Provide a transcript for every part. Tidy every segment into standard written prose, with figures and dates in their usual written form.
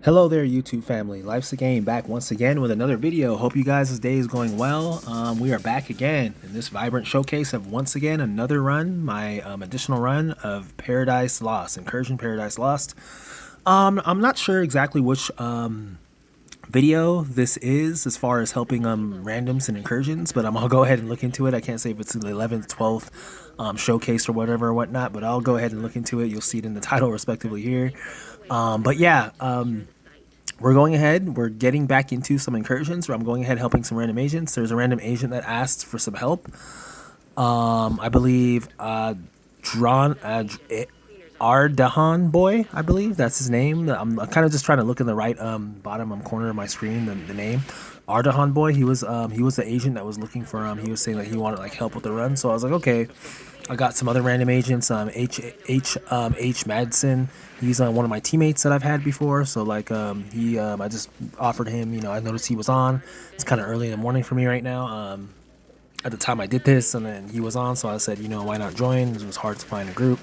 Hello there, YouTube family. Life's a Game back once again with another video. Hope you guys' day is going well. We are back again in this vibrant showcase of once again another run, my additional run of Paradise Lost, Incursion Paradise Lost. I'm not sure exactly which video this is as far as helping randoms and incursions, but I'll go ahead and look into it. I can't say if it's the 11th, 12th showcase or whatever or whatnot, but I'll go ahead and look into it. You'll see it in the title respectively here. But yeah, we're going ahead. We're getting back into some incursions where I'm going ahead helping some random agents. There's a random agent that asked for some help. I believe Ardahan boy, I believe that's his name. I'm kind of just trying to look in the right bottom corner of my screen, the name. Ardahan boy. He was the agent that was looking for he was saying that he wanted like help with the run. So I was like, okay. I got some other random agents. H Madsen. He's one of my teammates that I've had before. So like I just offered him. I noticed he was on. It's kind of early in the morning for me right now. At the time I did this, and then he was on. So I said, why not join? It was hard to find a group.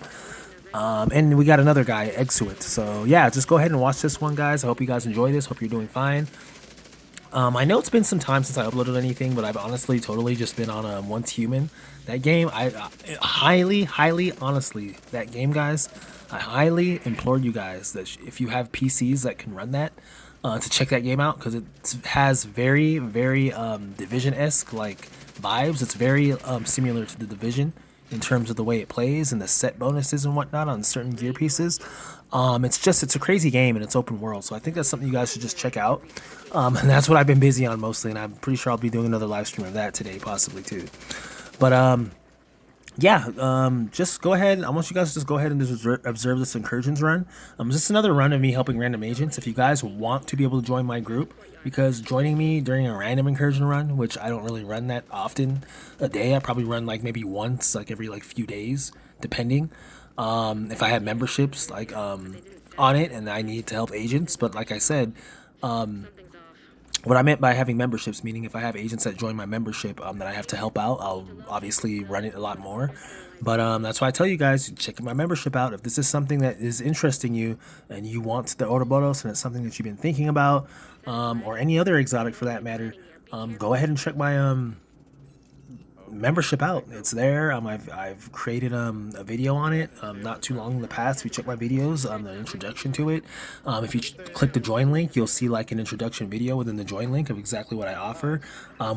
And we got another guy, Exuit. So yeah, just go ahead and watch this one, guys. I hope you guys enjoy this. Hope you're doing fine. I know it's been some time since I uploaded anything, but I've honestly totally just been on Once Human. That game, I highly, honestly, that game, guys, I highly implore you guys that if you have PCs that can run that, to check that game out, because it has very, very Division-esque like vibes. It's very similar to the Division in terms of the way it plays and the set bonuses and whatnot on certain gear pieces. It's a crazy game and it's open world, so I think that's something you guys should just check out. And that's what I've been busy on mostly, and I'm pretty sure I'll be doing another live stream of that today, possibly too. But just go ahead. I want you guys to just go ahead and just observe this incursions run. Just another run of me helping random agents. If you guys want to be able to join my group, because joining me during a random incursion run, which I don't really run that often a day, I probably run like maybe once, like every like few days, depending. If I have memberships like on it and I need to help agents, but like I said, what I meant by having memberships, meaning if I have agents that join my membership that I have to help out, I'll obviously run it a lot more. But that's why I tell you guys, check my membership out. If this is something that is interesting you and you want the Ouroboros and it's something that you've been thinking about, or any other exotic for that matter, go ahead and check my membership out. It's there. I've created a video on it not too long in the past. If you check my videos, the introduction to it, if you click the join link, you'll see like an introduction video within the join link of exactly what I offer,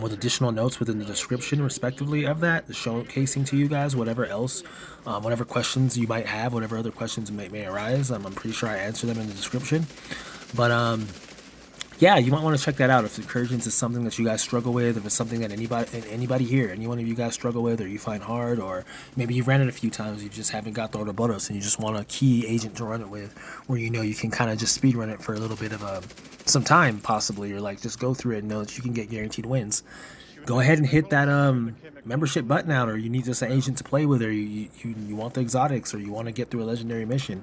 with additional notes within the description respectively of that, showcasing to you guys whatever else, whatever questions you might have, whatever other questions may arise. I'm pretty sure I answer them in the description. But yeah, you might want to check that out if incursions is something that you guys struggle with, if it's something that anybody here, any one of you guys struggle with, or you find hard, or maybe you've ran it a few times, you just haven't got the Ouroboros and you just want a key agent to run it with, where you can kind of just speed run it for a little bit of some time possibly, or like just go through it and know that you can get guaranteed wins. Go ahead and hit that membership button out, or you need just an agent to play with, or you want the exotics, or you want to get through a legendary mission.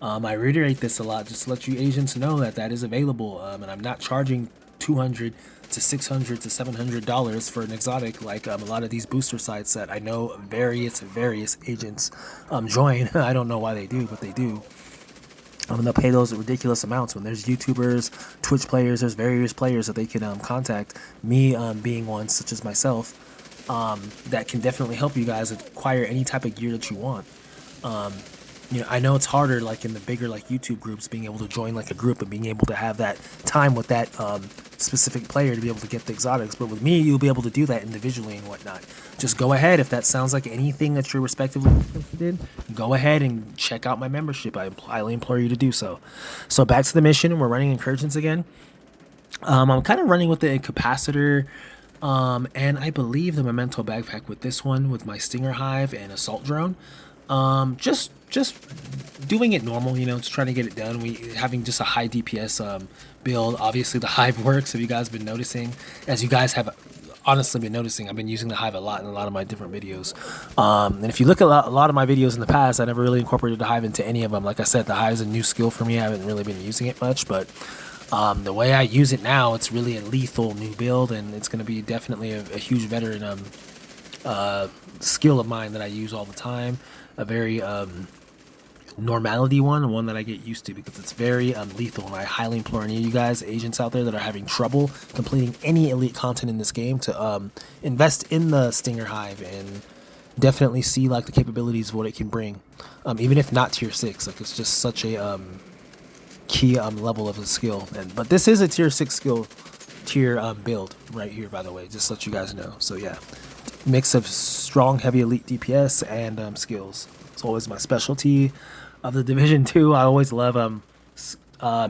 I reiterate this a lot just to let you agents know that is available, and I'm not charging $200 to $600 to $700 for an exotic like a lot of these booster sites that I know various agents join. I don't know why they do, but they do. They'll pay those ridiculous amounts when there's YouTubers, Twitch players, there's various players that they can contact, me being one such as myself, that can definitely help you guys acquire any type of gear that you want. I know it's harder like in the bigger like YouTube groups, being able to join like a group and being able to have that time with that specific player to be able to get the exotics, but with me you'll be able to do that individually and whatnot. Just go ahead, if that sounds like anything that you're respectively interested in, go ahead and check out my membership. I highly implore you to do so. So back to the mission, we're running incursions again. I'm kind of running with the capacitor, and I believe the memento backpack with this one, with my stinger hive and assault drone. Just doing it normal, just trying to get it done. We having just a high DPS build. Obviously the hive works, if you guys have been noticing, as you guys have honestly been noticing. I've been using the hive a lot in a lot of my different videos, and if you look at a lot of my videos in the past, I never really incorporated the hive into any of them. Like I said, the hive is a new skill for me. I haven't really been using it much, but the way I use it now, it's really a lethal new build, and it's going to be definitely a huge veteran skill of mine that I use all the time. A very normality one that I get used to because it's very lethal. And I highly implore any of you guys, agents out there that are having trouble completing any elite content in this game, to invest in the Stinger Hive and definitely see like the capabilities of what it can bring. Even if not tier 6, like it's just such a key level of a skill. But this is a tier 6 skill tier build right here, by the way, just to let you guys know. So yeah, mix of strong heavy elite DPS and skills. It's always my specialty of the Division 2. I always love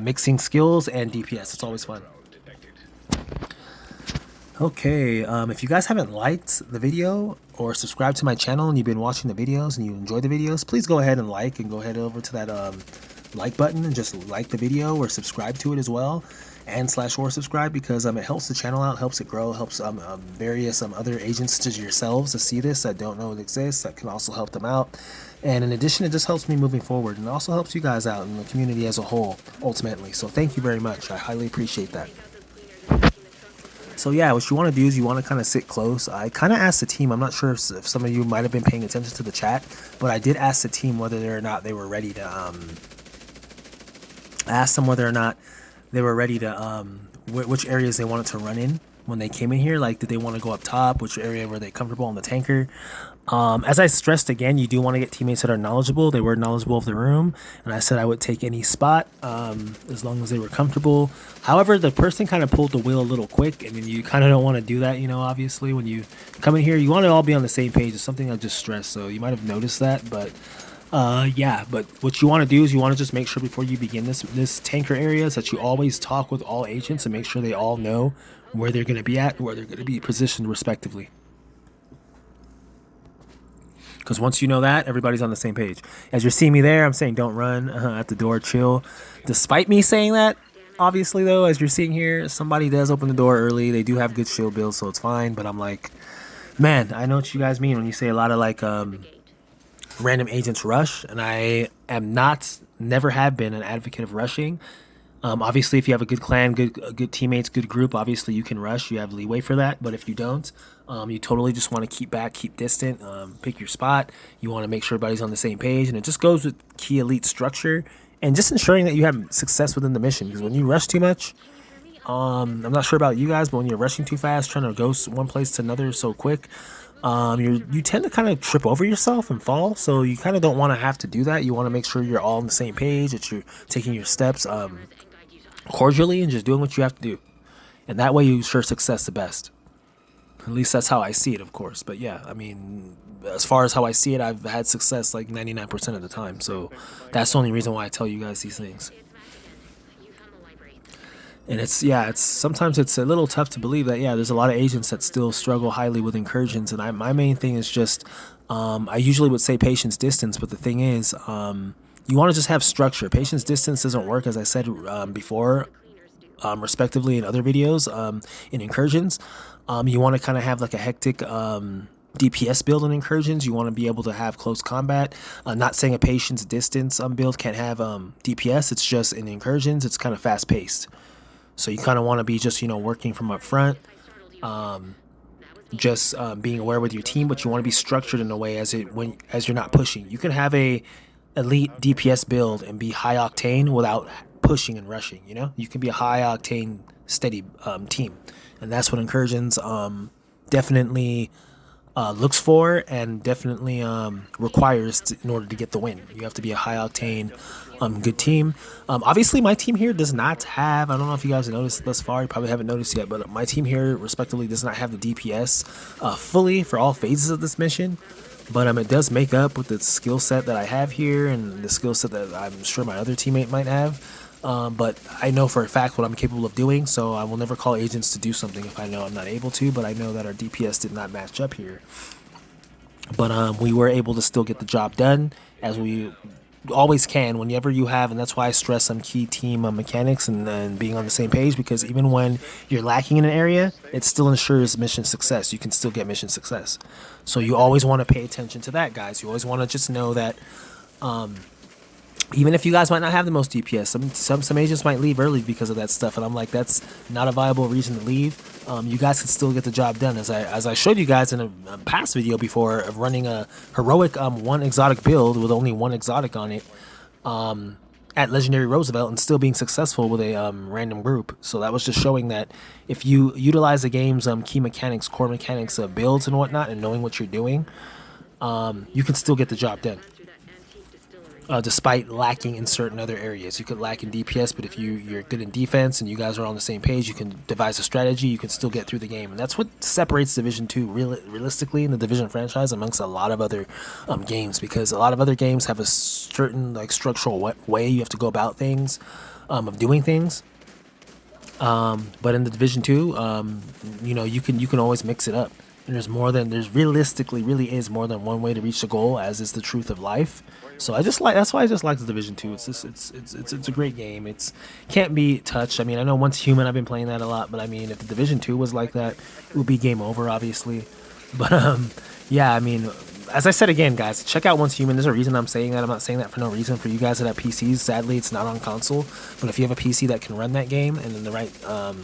mixing skills and DPS. It's always fun. Okay, if you guys haven't liked the video or subscribed to my channel and you've been watching the videos and you enjoy the videos, please go ahead and like, and go ahead over to that like button and just like the video or subscribe to it as well, and /or subscribe, because it helps the channel out, helps it grow, helps various other agents such as yourselves to see this that don't know it exists. That can also help them out, and in addition, it just helps me moving forward, and it also helps you guys out and the community as a whole ultimately. So thank you very much. I highly appreciate that. So yeah, what you want to do is you want to kind of sit close. I kind of asked the team, I'm not sure if some of you might have been paying attention to the chat, but I did ask the team whether or not they were ready to I asked them whether or not they were ready to which areas they wanted to run in when they came in here. Like, did they want to go up top? Which area were they comfortable on the tanker? As I stressed again, you do want to get teammates that are knowledgeable. They were knowledgeable of the room, and I said I would take any spot as long as they were comfortable. However, the person kind of pulled the wheel a little quick, and then you kind of don't want to do that, you know. Obviously, when you come in here, you want to all be on the same page. It's something I just stressed, so you might have noticed that, but yeah. But what you want to do is you want to just make sure before you begin this tanker area is that you always talk with all agents and make sure they all know where they're going to be at, where they're going to be positioned respectively. Because once you know that, everybody's on the same page. As you're seeing me there, I'm saying don't run at the door, chill. Despite me saying that, obviously though, as you're seeing here, somebody does open the door early. They do have good shield builds, so it's fine. But I'm like, man, I know what you guys mean when you say a lot of like random agents rush, and I am never have been an advocate of rushing. Obviously, if you have a good clan, good teammates, good group, obviously you can rush. You have leeway for that. But if you don't, you totally just want to keep back, keep distant, pick your spot. You want to make sure everybody's on the same page, and it just goes with key elite structure and just ensuring that you have success within the mission. Because when you rush too much, I'm not sure about you guys, but when you're rushing too fast, trying to go one place to another so quick, you tend to kind of trip over yourself and fall. So you kind of don't want to have to do that. You want to make sure you're all on the same page, that you're taking your steps cordially and just doing what you have to do, and that way you ensure success the best. At least that's how I see it, of course. But yeah, I mean, as far as how I see it, I've had success like 99% of the time, so that's the only reason why I tell you guys these things. And it's sometimes it's a little tough to believe that there's a lot of agents that still struggle highly with incursions, and my main thing is just I usually would say patience distance, but the thing is you want to just have structure. Patience distance doesn't work, as I said before, respectively in other videos. In incursions, you want to kind of have like a hectic DPS build in incursions. You want to be able to have close combat. Not saying a patience distance build can't have DPS. It's just in incursions, it's kind of fast paced. So you kind of want to be just working from up front, just being aware with your team, but you want to be structured in a way as you're not pushing. You can have a elite DPS build and be high octane without pushing and rushing. You can be a high octane steady team, and that's what incursions definitely looks for, and definitely requires in order to get the win. You have to be a high octane good team. Obviously my team here does not have, I don't know if you guys have noticed thus far, you probably haven't noticed yet, but my team here respectively does not have the DPS fully for all phases of this mission. But it does make up with the skill set that I have here and the skill set that I'm sure my other teammate might have. But I know for a fact what I'm capable of doing, so I will never call agents to do something if I know I'm not able to. But I know that our DPS did not match up here. But we were able to still get the job done, as we always can whenever you have, and that's why I stress some key team mechanics and being on the same page, because even when you're lacking in an area, it still ensures mission success. You can still get mission success, so you always want to pay attention to that, guys. You always want to just know that Even if you guys might not have the most DPS, some agents might leave early because of that stuff, and I'm like, that's not a viable reason to leave. You guys can still get the job done, as I showed you guys in a past video before of running a heroic one exotic build with only one exotic on it. At Legendary Roosevelt and still being successful with a random group. So that was just showing that if you utilize the game's key mechanics, core mechanics of builds and whatnot, and knowing what you're doing, you can still get the job done. Despite lacking in certain other areas, you could lack in DPS, but if you're good in defense and you guys are on the same page, you can devise a strategy. You can still get through the game, and that's what separates Division 2 realistically in the Division franchise amongst a lot of other games. Because a lot of other games have a certain like structural way you have to go about things, of doing things. But in the Division 2, you can always mix it up. And there's realistically really is more than one way to reach the goal, as is the truth of life. So that's why I just like the Division 2. It's a great game. It's can't be touched. I mean, I know Once Human, I've been playing that a lot, but I mean, if the Division 2 was like that, it would be game over, obviously. But yeah, I mean, as I said again, guys, check out Once Human. There's a reason I'm saying that. I'm not saying that for no reason. For you guys that have PCs, sadly, it's not on console. But if you have a PC that can run that game and in the right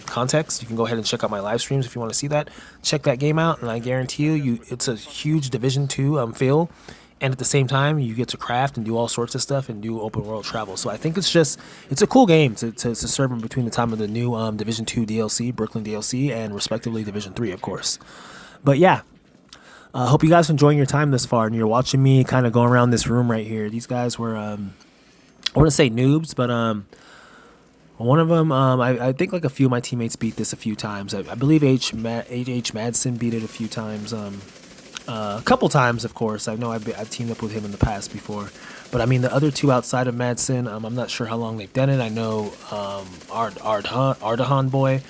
context, you can go ahead and check out my live streams if you want to see that. Check that game out, and I guarantee you, it's a huge Division 2 feel. And at the same time, you get to craft and do all sorts of stuff and do open world travel. So I think it's a cool game to serve in between the time of the new Division 2 DLC, Brooklyn DLC, and respectively Division 3, of course. But yeah, I hope you guys are enjoying your time this far, and you're watching me kind of go around this room right here. These guys were, I want to say noobs, but one of them, I think like a few of my teammates beat this a few times. I believe H. Madsen beat it a few times. A couple times, of course. I know I've teamed up with him in the past before. But I mean, the other two outside of Madsen, I'm not sure how long they've done it. I know Ardahan boy,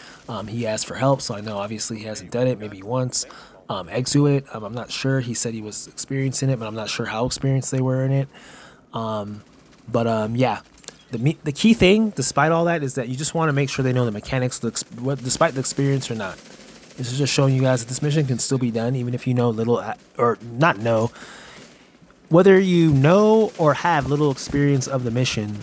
he asked for help, so I know obviously he hasn't done it, maybe once. Exuit, I'm not sure. He said he was experienced in it, but I'm not sure how experienced they were in it. Yeah. The key thing, despite all that, is that you just want to make sure they know the mechanics, despite the experience or not. This is just showing you guys that this mission can still be done, even if you know little, or not know. Whether you know or have little experience of the mission,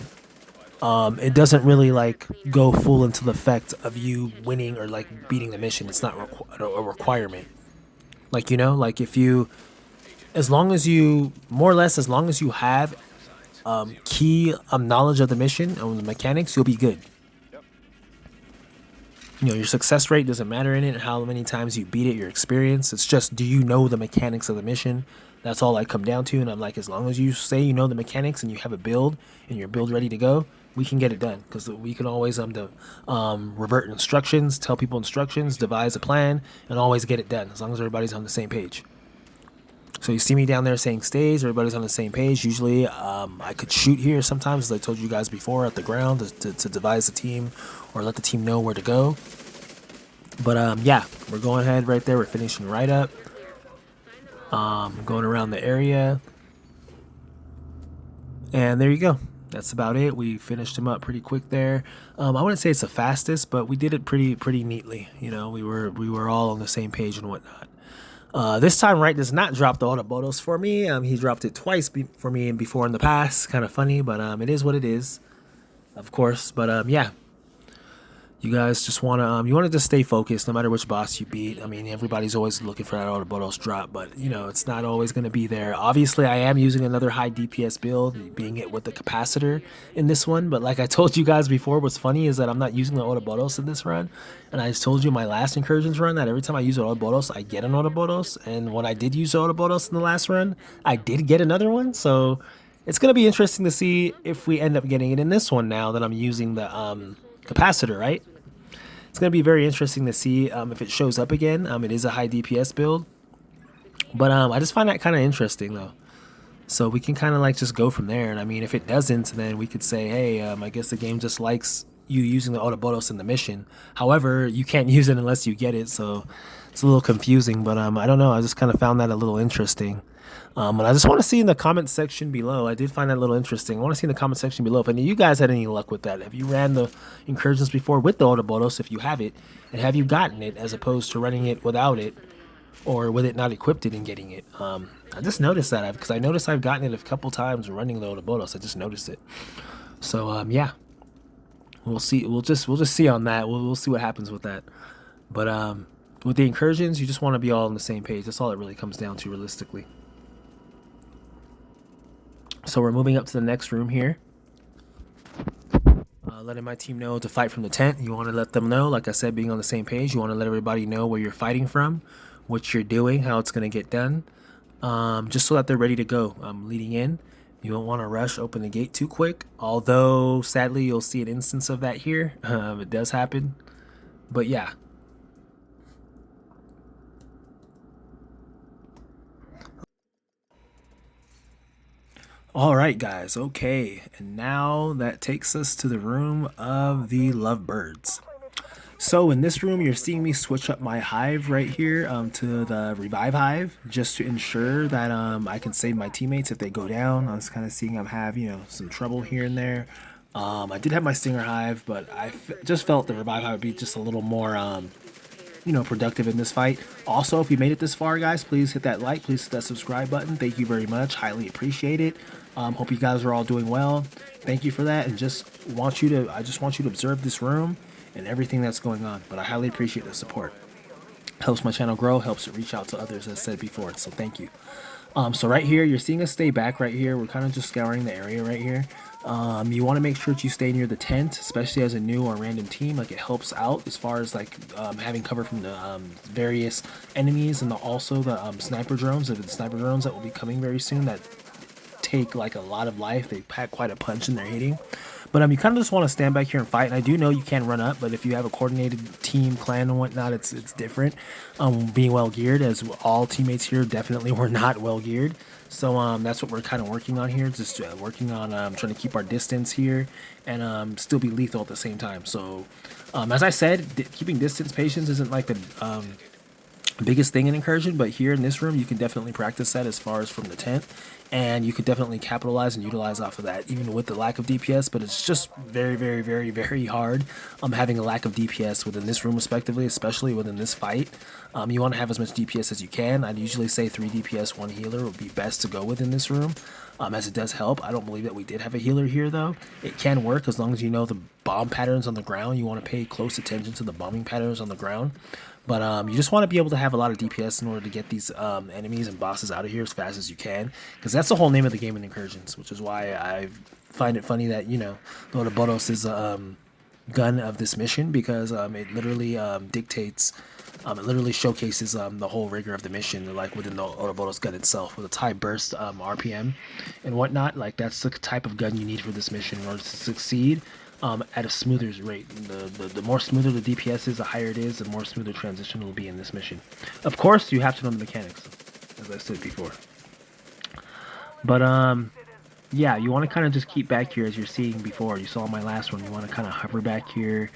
it doesn't really like go full into the effect of you winning or like beating the mission. It's not a requirement. Like, like if you, as long as you have key knowledge of the mission and the mechanics, you'll be good. Your success rate doesn't matter in it, how many times you beat it, your experience. It's just, do you know the mechanics of the mission? That's all I come down to, and I'm like, as long as you say you know the mechanics and you have a build and your build ready to go, we can get it done. Because we can always revert instructions, tell people instructions, devise a plan, and always get it done, as long as everybody's on the same page. So you see me down there saying stays, everybody's on the same page. Usually I could shoot here sometimes, as I told you guys before, at the ground to devise a team or let the team know where to go. But yeah, we're going ahead right there. We're finishing right up. Going around the area. And there you go. That's about it. We finished him up pretty quick there. I wouldn't say it's the fastest, but we did it pretty neatly. We were all on the same page and whatnot. This time, Wright does not drop the Ouroboros for me. He dropped it twice for me and before in the past. Kind of funny, but it is what it is, of course. But yeah, you guys just want to just stay focused no matter which boss you beat. I mean, everybody's always looking for that Ouroboros drop, but it's not always going to be there. Obviously, I am using another high DPS build, being it with the capacitor in this one. But like I told you guys before, what's funny is that I'm not using the Ouroboros in this run. And I just told you in my last Incursions run that every time I use an Ouroboros, I get an Ouroboros. And when I did use Ouroboros in the last run, I did get another one. So it's going to be interesting to see if we end up getting it in this one now that I'm using the capacitor, right? It's going to be very interesting to see if it shows up again. It is a high DPS build. But I just find that kind of interesting, though. So we can kind of like just go from there. And I mean, if it doesn't, then we could say, hey, I guess the game just likes you using the Ouroboros in the mission. However, you can't use it unless you get it. So it's a little confusing. But I don't know. I just kind of found that a little interesting. And I just want to see in the comment section below. I did find that a little interesting. I want to see in the comment section below if any of you guys had any luck with that. Have you ran the Incursions before with the Ouroboros, if you have it, and have you gotten it as opposed to running it without it? or with it not equipped and getting it. I just noticed that because I noticed I've gotten it a couple times running the Ouroboros. I just noticed it. So yeah, we'll see. We'll just see on that. We'll see what happens with that. But with the incursions, you just want to be all on the same page. That's all it really comes down to, realistically. So we're moving up to the next room here. Letting my team know to fight from the tent. You want to let them know, like I said, being on the same page. You want to let everybody know where you're fighting from, what you're doing, how it's going to get done, just so that they're ready to go. Leading in, you don't want to rush, open the gate too quick. Although, sadly, you'll see an instance of that here. It does happen. But yeah. All right, guys. Okay. And now that takes us to the room of the lovebirds. So in this room, you're seeing me switch up my hive right here to the revive hive, just to ensure that I can save my teammates if they go down. I was kind of seeing I have, some trouble here and there. I did have my stinger hive, but just felt the revive hive would be just a little more productive in this fight. Also, if you made it this far, guys, please hit that like, please hit that subscribe button. Thank you very much. Highly appreciate it. Hope you guys are all doing well. Thank you for that, and I just want you to observe this room and everything that's going on. But I highly appreciate the support. Helps my channel grow, helps it reach out to others, as I said before. So thank you. So right here, you're seeing us stay back right here. We're kind of just scouring the area right here. You want to make sure that you stay near the tent, especially as a new or random team. Like, it helps out as far as like having cover from the various enemies, and also the sniper drones. The sniper drones that will be coming very soon that take like a lot of life. They pack quite a punch in their hitting. But you kind of just want to stand back here and fight. And I do know you can run up, but if you have a coordinated team, clan, and whatnot, it's different. Being well geared, as all teammates here definitely were not well geared. So that's what we're kind of working on here. Just working on trying to keep our distance here and still be lethal at the same time. So as I said, keeping distance patience isn't like the biggest thing in Incursion, but here in this room you can definitely practice that as far as from the tent, and you could definitely capitalize and utilize off of that even with the lack of DPS. But it's just very, very, very, very hard having a lack of DPS within this room, respectively, especially within this fight. You want to have as much DPS as you can. I'd usually say 3 DPS 1 healer would be best to go within this room, as it does help. I don't believe that we did have a healer here, though. It can work as long as you know the bomb patterns on the ground. You want to pay close attention to the bombing patterns on the ground. But you just want to be able to have a lot of DPS in order to get these enemies and bosses out of here as fast as you can, because that's the whole name of the game in Incursions, which is why I find it funny that, the Ouroboros is a gun of this mission, because it literally dictates, it literally showcases the whole rigor of the mission, like within the Ouroboros gun itself, with its high burst RPM and whatnot. Like, that's the type of gun you need for this mission in order to succeed. At a smoother rate. The more smoother the DPS is, the higher it is, the more smoother transition will be in this mission. Of course, you have to know the mechanics, as I said before. But yeah, you want to kind of just keep back here as you're seeing before. You saw my last one. You want to kind of hover back here,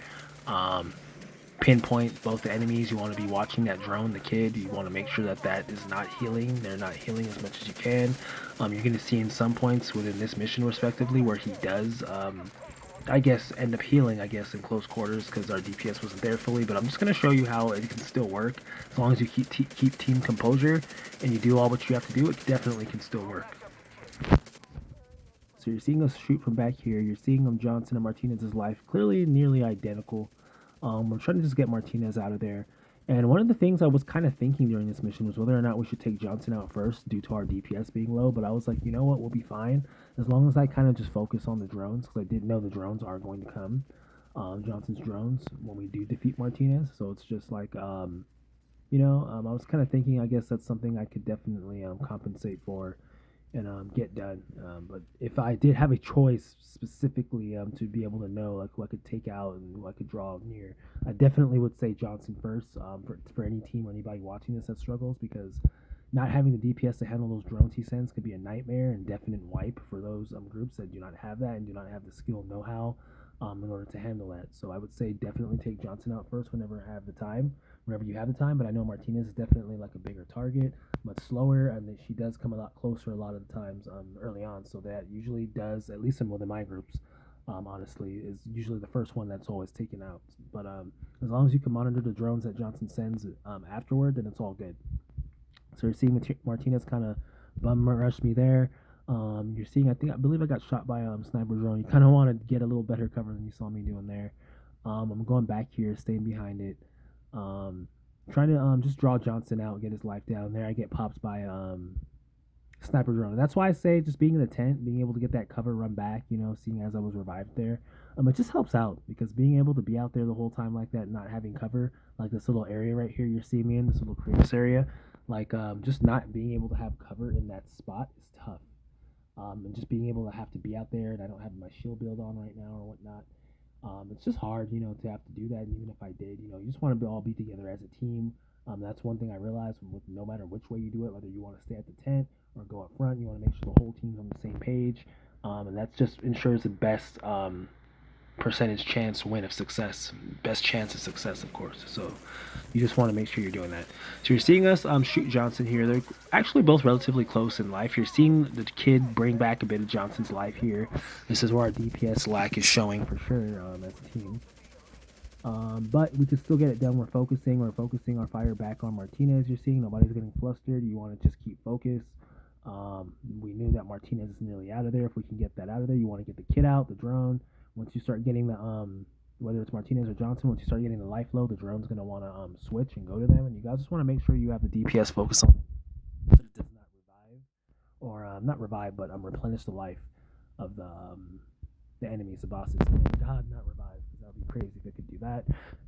pinpoint both the enemies. You want to be watching that drone, the kid. You want to make sure that that is not healing. They're not healing as much as you can. You're going to see in some points within this mission, respectively, where he does I guess end up healing, in close quarters, because our DPS wasn't there fully. But I'm just going to show you how it can still work. As long as you keep team composure and you do all what you have to do, it definitely can still work. So you're seeing us shoot from back here. You're seeing Johnson and Martinez's life clearly nearly identical. We're trying to just get Martinez out of there. And one of the things I was kind of thinking during this mission was whether or not we should take Johnson out first due to our DPS being low. But I was like, you know what, we'll be fine as long as I kind of just focus on the drones, because I did know the drones are going to come. Johnson's drones when we do defeat Martinez. So it's just like, I was kind of thinking, I guess that's something I could definitely compensate for and get done. But if I did have a choice specifically to be able to know like who I could take out and who I could draw near, I definitely would say Johnson first, for any team or anybody watching this that struggles, because not having the DPS to handle those drones he sends could be a nightmare and definite wipe for those groups that do not have that and do not have the skill know-how in order to handle that. So I would say definitely take Johnson out first whenever I have the time, whenever you have the time. But I know Martinez is definitely like a bigger target, much slower, and she does come a lot closer a lot of the times early on. So that usually does, at least in one of my groups, honestly, is usually the first one that's always taken out. But as long as you can monitor the drones that Johnson sends afterward, then it's all good. So you're seeing Martinez kind of bum rush me there. You're seeing, I believe I got shot by sniper drone. You kind of want to get a little better cover than you saw me doing there. I'm going back here, staying behind it. Um, Trying to just draw Johnson out, get his life down. There I get popped by sniper drone. And that's why I say just being in the tent, being able to get that cover, run back, seeing as I was revived there. It just helps out because being able to be out there the whole time like that, not having cover, like this little area right here you're seeing me in, this little crevice area, like just not being able to have cover in that spot is tough. And just being able to have to be out there, and I don't have my shield build on right now or whatnot. It's just hard, to have to do that. And even if I did, you just want to all be together as a team. That's one thing I realized with no matter which way you do it, whether you want to stay at the tent or go up front, you want to make sure the whole team's on the same page. And that just ensures the best percentage chance win of success, best chance of success, of course. So you just want to make sure you're doing that. So you're seeing us shoot Johnson here. They're actually both relatively close in life. You're seeing the kid bring back a bit of Johnson's life here. This is where our DPS lack is showing for sure as a team. But we can still get it done. We're focusing our fire back on Martinez. You're seeing nobody's getting flustered. You want to just keep focused. We knew that Martinez is nearly out of there. If we can get that out of there, you want to get the kid out, the drone. Once you start getting the whether it's Martinez or Johnson, once you start getting the life low, the drone's going to want to switch and go to them. And you guys just want to make sure you have the DPS focus on it, so it does not revive, or not revive, but replenish the life of the enemies, the bosses. Thank God, not revive, because that would be crazy if it could do that.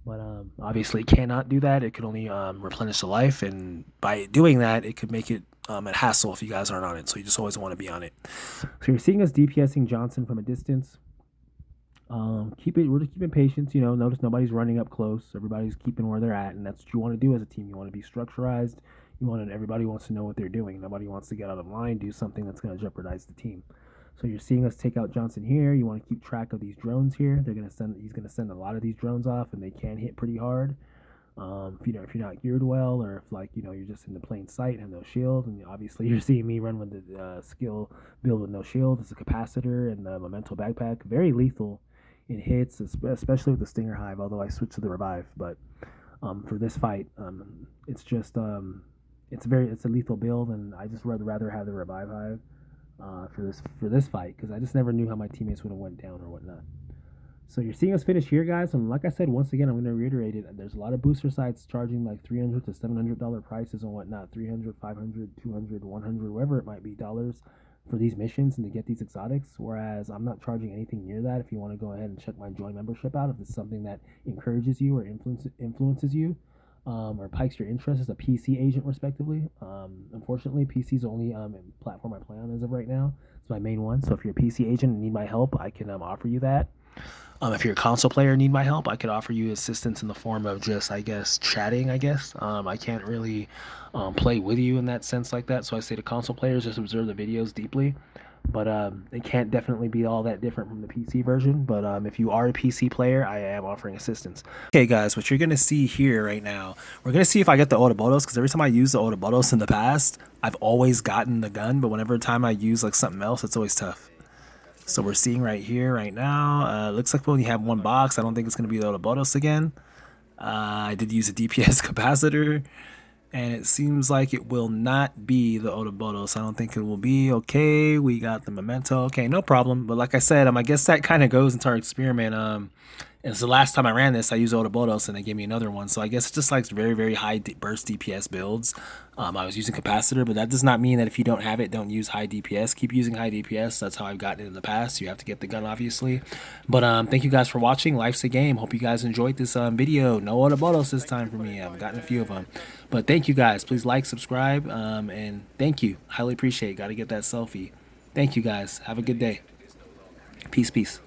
But obviously, it cannot do that. It could only replenish the life, and by doing that, it could make it a hassle if you guys aren't on it. So you just always want to be on it. So you're seeing us DPSing Johnson from a distance. We're just keeping patience, notice nobody's running up close. Everybody's keeping where they're at, and that's what you want to do as a team. You want to be structurized. Everybody wants to know what they're doing. Nobody wants to get out of line, do something that's going to jeopardize the team. So you're seeing us take out Johnson here. You want to keep track of these drones here. He's going to send a lot of these drones off, and they can hit pretty hard. If you're not geared well, or if you're just in the plain sight and have no shield, and obviously you're seeing me run with the skill build with no shield. It's a capacitor and the memento backpack, very lethal. It hits, especially with the Stinger Hive, although I switched to the Revive. But for this fight, it's just it's a lethal build, and I just rather have the Revive Hive for this fight, because I just never knew how my teammates would have went down or whatnot. So you're seeing us finish here, guys, and like I said, once again, I'm going to reiterate it. There's a lot of booster sites charging like $300 to $700 prices and whatnot, $300, $500, $200, $100, whatever it might be, dollars for these missions and to get these exotics, whereas I'm not charging anything near that. If you want to go ahead and check my join membership out, if it's something that encourages you or influences you, or pikes your interest as a PC agent, respectively. Unfortunately, PC is the only platform I play on as of right now. It's my main one. So if you're a PC agent and need my help, I can offer you that. If you're a console player and need my help, I could offer you assistance in the form of just, chatting, I can't really play with you in that sense like that. So I say to console players, just observe the videos deeply. But it can't definitely be all that different from the PC version. But if you are a PC player, I am offering assistance. Okay, guys, what you're going to see here right now, we're going to see if I get the Ouroboros, because every time I use the Ouroboros in the past, I've always gotten the gun. But whenever time I use something else, it's always tough. So we're seeing right here, right now, looks like we only have one box. I don't think it's going to be the Ouroboros again. I did use a DPS capacitor, and it seems like it will not be the Ouroboros. I don't think it will be. Okay, we got the memento. Okay, no problem. But like I said, I guess that kind of goes into our experiment. And so the last time I ran this, I used Ouroboros, and they gave me another one. So I guess it's just very, very high burst DPS builds. I was using capacitor, but that does not mean that if you don't have it, don't use high DPS. Keep using high DPS. That's how I've gotten it in the past. You have to get the gun, obviously. But thank you guys for watching. Life's a game. Hope you guys enjoyed this video. No Ouroboros this time for me. I've gotten a few of them. But thank you guys. Please like, subscribe, and thank you. Highly appreciate it. Got to get that selfie. Thank you guys. Have a good day. Peace, peace.